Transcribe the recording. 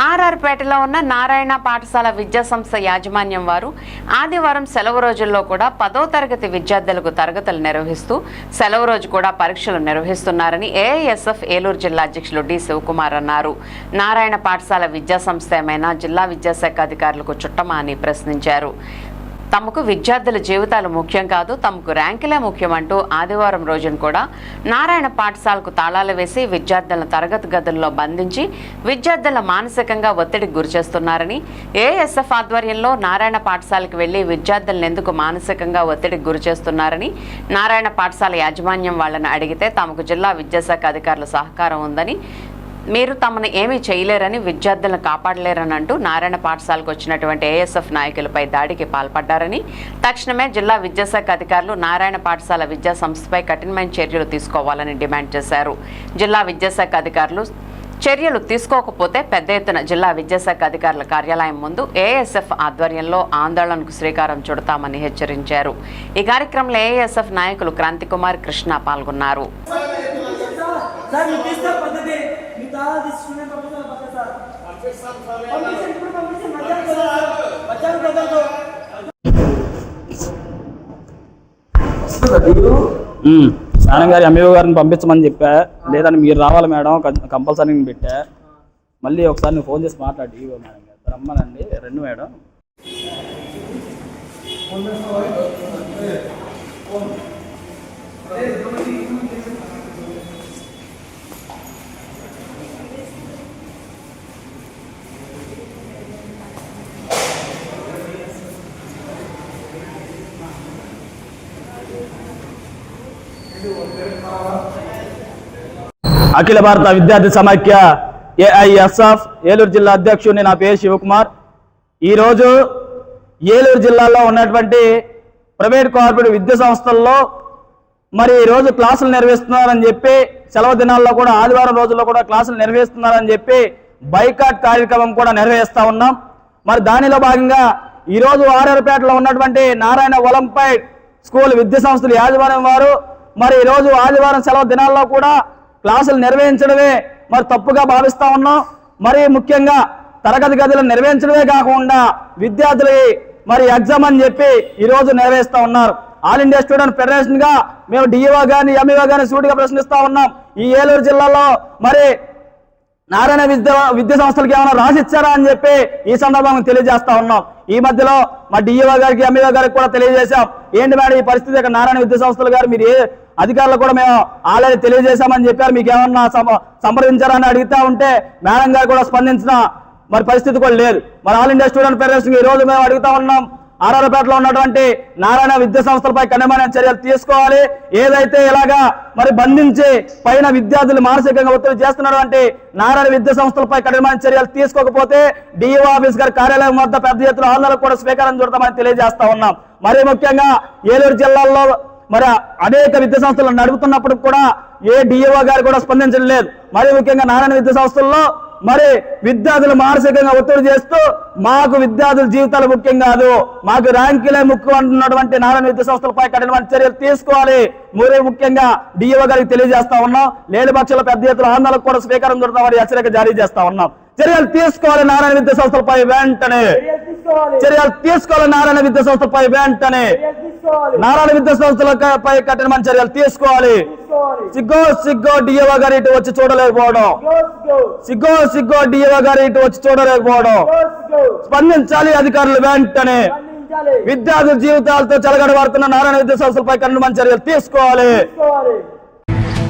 ఆర్ఆర్పేటలో ఉన్న నారాయణ పాఠశాల విద్యాసంస్థ యాజమాన్యం వారు ఆదివారం సెలవు రోజుల్లో కూడా 10వ తరగతి విద్యార్థులకు తరగతులు నిర్వహిస్తూ సెలవు రోజు కూడా పరీక్షలు నిర్వహిస్తున్నారని ఏఐఎస్ఎఫ్ ఏలూరు జిల్లా అధ్యక్షులు డి శివకుమార్ అన్నారు. నారాయణ పాఠశాల విద్యాసంస్థ ఏమైనా జిల్లా విద్యాశాఖ అధికారులకు చుట్టమా అని ప్రశ్నించారు. తమకు విద్యార్థుల జీవితాలు ముఖ్యం కాదు, తమకు ర్యాంకులే ముఖ్యమంటూ ఆదివారం రోజున కూడా నారాయణ పాఠశాలకు తాళాలు వేసి విద్యార్థులను తరగతి గదుల్లో బంధించి విద్యార్థుల మానసికంగా ఒత్తిడికి గురిచేస్తున్నారని, ఏఎస్ఎఫ్ ఆధ్వర్యంలో నారాయణ పాఠశాలకు వెళ్లి విద్యార్థులను ఎందుకు మానసికంగా ఒత్తిడికి గురిచేస్తున్నారని నారాయణ పాఠశాల యాజమాన్యం వాళ్ళని అడిగితే తమకు జిల్లా విద్యాశాఖ అధికారుల సహకారం ఉందని, మీరు తమను ఏమీ చేయలేరని, విద్యార్థులను కాపాడలేరని అంటూ నారాయణ పాఠశాలకు వచ్చినటువంటి ఏఎస్ఎఫ్ నాయకులపై దాడికి పాల్పడ్డారని, తక్షణమే జిల్లా విద్యాశాఖ అధికారులు నారాయణ పాఠశాల విద్యా సంస్థపై కఠినమైన చర్యలు తీసుకోవాలని డిమాండ్ చేశారు. జిల్లా విద్యాశాఖ అధికారులు చర్యలు తీసుకోకపోతే పెద్ద ఎత్తున జిల్లా విద్యాశాఖ అధికారుల కార్యాలయం ముందు ఏఎస్ఎఫ్ ఆధ్వర్యంలో ఆందోళనకు శ్రీకారం చుడతామని హెచ్చరించారు. ఈ కార్యక్రమంలో ఏఎస్ఎఫ్ నాయకులు క్రాంతికుమార్, కృష్ణ పాల్గొన్నారు. మేడం గారి ఎంఈఓ గారిని పంపించమని చెప్పా, లేదని మీరు రావాలి మేడం కంపల్సరీ పెట్టా. మళ్ళీ ఒకసారి నేను ఫోన్ చేసి మాట్లాడి ఈఓ మేడం గారు రమ్మనండి. రెండు మేడం అఖిల భారత విద్యార్థి సమాఖ్య ఏఐఎస్ఎఫ్ ఏలూరు జిల్లా అధ్యక్షుడిని నా పేరు శివకుమార్. ఈరోజు ఏలూరు జిల్లాలో ఉన్నటువంటి ప్రైవేట్ కార్పొరేట్ విద్యా సంస్థల్లో మరి ఈరోజు క్లాసులు నిర్వహిస్తున్నారని చెప్పి, సెలవు దినాల్లో కూడా ఆదివారం రోజుల్లో కూడా క్లాసులు నిర్వహిస్తున్నారని చెప్పి బైకాట్ కార్యక్రమం కూడా నిర్వహిస్తూ ఉన్నాం. మరి దానిలో భాగంగా ఈరోజు ఆర్ఆర్పేటలో ఉన్నటువంటి నారాయణ ఒలింపియాడ్ స్కూల్ విద్యా సంస్థల యాజమాన్యం వారు మరి ఈరోజు ఆదివారం సెలవు దినాల్లో కూడా క్లాసులు నిర్వహించడమే మరి తప్పుగా భావిస్తూ ఉన్నాం. మరి ముఖ్యంగా తరగతి గదులు నిర్వహించడమే కాకుండా విద్యార్థులకి మరి ఎగ్జామ్ అని చెప్పి ఈరోజు నిర్వహిస్తూ ఉన్నారు. ఆల్ ఇండియా స్టూడెంట్ ఫెడరేషన్ గా మేము డిఈఓ గాని ఎంఈఓ గాని సూటిగా ప్రశ్నిస్తా ఉన్నాం. ఈ ఏలూరు జిల్లాలో మరి నారాయణ విద్యా సంస్థలకు ఏమైనా రాసిచ్చారా అని చెప్పి ఈ సందర్భంగా తెలియజేస్తా ఉన్నాం. ఈ మధ్యలో మా డిఈఓ గారికి ఎంఈఓ గారికి కూడా తెలియజేశాం. ఏంటి మేడం ఈ పరిస్థితి, ఇక్కడ నారాయణ విద్యా సంస్థలు గారు మీరు ఏ అధికారులు కూడా మేము ఆల్రెడీ తెలియజేశామని చెప్పారు, మీకు ఏమన్నా సంప్రదించారని అడుగుతా ఉంటే మేడం గారు కూడా స్పందించిన మరి పరిస్థితి కూడా లేదు. మరి ఆల్ ఇండియా స్టూడెంట్ ఫెడరేషన్ ఈ రోజు మేము అడుగుతా ఉన్నాం, ఆర్ఆర్పేటలో ఉన్నటువంటి నారాయణ విద్యా సంస్థలపై కఠినమైన చర్యలు తీసుకోవాలి. ఏదైతే ఇలాగా మరి బంధించి పైన విద్యార్థులు మానసికంగా ఒత్తిడి చేస్తున్నటువంటి నారాయణ విద్యా సంస్థలపై కఠినమైన చర్యలు తీసుకోకపోతే డిఈఓ ఆఫీస్ గారి కార్యాలయం వద్ద పెద్ద ఎత్తున ఆందోళనకు కూడా స్వీకారం చుడతామని తెలియజేస్తా ఉన్నాం. మరి ముఖ్యంగా ఏలూరు జిల్లాలో మరి అనేక విద్యా సంస్థలు నడుపుతున్నప్పుడు కూడా ఏ డిఈఓ గారు కూడా స్పందించడం లేదు. మరి ముఖ్యంగా నారాయణ విద్యా సంస్థల్లో మరి విద్యార్థులు మానసికంగా ఒత్తిడి చేస్తూ మాకు విద్యార్థుల జీవితాలు ముఖ్యం కాదు, మాకు ర్యాంకులే ముఖ్యం అంటున్నటువంటి నారాయణ విద్యా సంస్థలపై కఠినమైన చర్యలు తీసుకోవాలి. మరి ముఖ్యంగా డిఈఓ గారికి తెలియజేస్తా ఉన్నాం. లేని పక్షాల పెద్ద ఎత్తున ఆందోళనకు కూడా స్వీకారం దొరుకుతామని హెచ్చరిక జారీ చేస్తా ఉన్నాం. చర్యలు తీసుకోవాలి నారాయణ విద్యా సంస్థలపై వెంటనే, చర్యలు తీసుకోవాలి నారాయణ విద్యా సంస్థలపై వెంటనే, నారాయణ విద్యా సంస్థలపై కఠినమైన చర్యలు తీసుకోవాలి. సిగ్గో డిఈఓ గారు ఇటు వచ్చి చూడలేకపోవడం, సిగ్గో డిఈఓ గారు ఇటు వచ్చి చూడలేకపోవడం. స్పందించాలి అధికారులు వెంటనే. విద్యార్థుల జీవితాలతో చెలగడబడుతున్న నారాయణ విద్యా సంస్థలపై కఠినమైన చర్యలు తీసుకోవాలి.